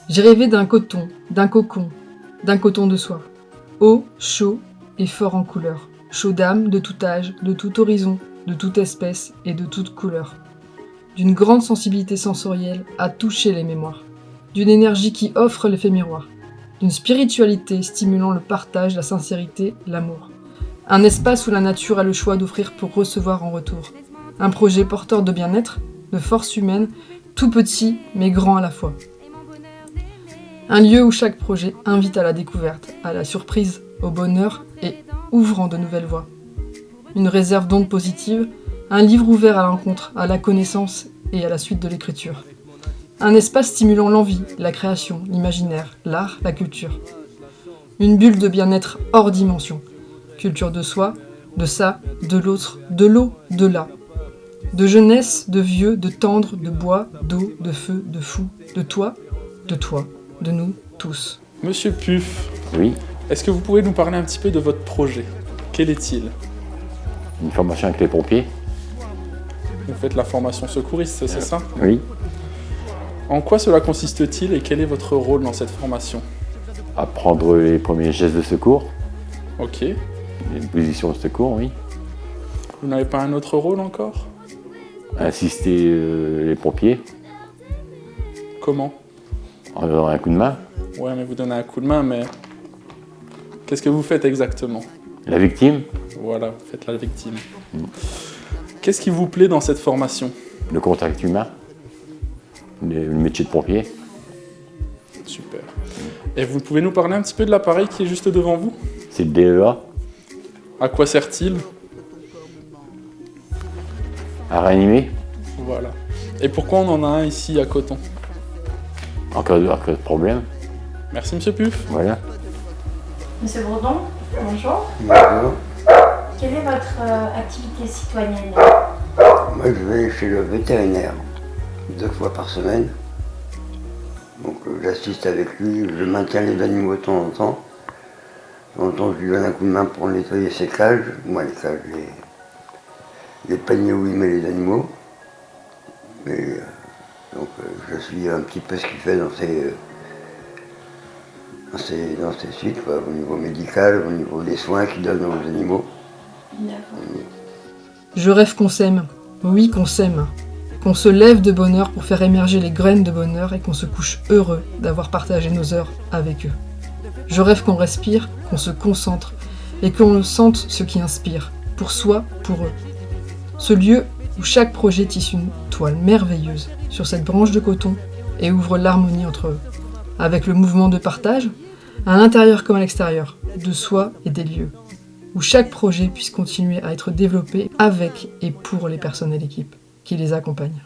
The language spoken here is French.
J'ai rêvé d'un coton, d'un cocon, d'un coton de soie. Haut, chaud et fort en couleur. Chaud d'âme de tout âge, de tout horizon, de toute espèce et de toute couleur. D'une grande sensibilité sensorielle à toucher les mémoires. D'une énergie qui offre l'effet miroir. D'une spiritualité stimulant le partage, la sincérité, l'amour. Un espace où la nature a le choix d'offrir pour recevoir en retour. Un projet porteur de bien-être, de force humaine, tout petit mais grand à la fois. Un lieu où chaque projet invite à la découverte, à la surprise, au bonheur et ouvrant de nouvelles voies. Une réserve d'ondes positives, un livre ouvert à l'encontre, à la connaissance et à la suite de l'écriture. Un espace stimulant l'envie, la création, l'imaginaire, l'art, la culture. Une bulle de bien-être hors dimension. Culture de soi, de ça, de l'autre, de l'eau, de là. De jeunesse, de vieux, de tendre, de bois, d'eau, de feu, de fou, de toi, de nous tous. Monsieur Puf, Oui, est-ce que vous pouvez nous parler un petit peu de votre projet? Quel est-il? une formation avec les pompiers. Vous faites la formation secouriste, c'est ça? Oui, En quoi cela consiste-t-il et quel est votre rôle dans cette formation? apprendre les premiers gestes de secours, Ok. les positions de secours, oui. Vous n'avez pas un autre rôle encore? Assister les pompiers Comment? en donnant un coup de main. Ouais, mais vous donnez un coup de main, mais qu'est-ce que vous faites exactement? La victime, Voilà, vous faites la victime. Qu'est-ce qui vous plaît dans cette formation? le contact humain, le métier de pompier. Super. Et vous pouvez nous parler un petit peu de l'appareil qui est juste devant vous? C'est le DEA, À quoi sert-il? à réanimer, Voilà. Et pourquoi on en a un ici à Coton? en cas de problème. Merci Monsieur Puf. Voilà. Monsieur Bourdon, bonjour. Bonjour. Quelle est votre activité citoyenne? Moi, je vais chez le vétérinaire 2 fois par semaine. Donc, j'assiste avec lui, je maintiens les animaux de temps en temps. De temps en temps, je lui donne un coup de main pour nettoyer ses cages. Moi, les cages, les paniers où il met les animaux. Mais, donc, je suis un petit peu ce qu'il fait dans ses suites, quoi, au niveau médical, au niveau des soins qu'il donne aux animaux. D'accord. Je rêve qu'on s'aime, oui qu'on s'aime, qu'on se lève de bonheur pour faire émerger les graines de bonheur et qu'on se couche heureux d'avoir partagé nos heures avec eux. Je rêve qu'on respire, qu'on se concentre et qu'on sente ce qui inspire, pour soi, pour eux. Ce lieu où chaque projet tisse une toile merveilleuse sur cette branche de coton et ouvre l'harmonie entre eux, avec le mouvement de partage, à l'intérieur comme à l'extérieur, de soi et des lieux, où chaque projet puisse continuer à être développé avec et pour les personnes et l'équipe qui les accompagnent.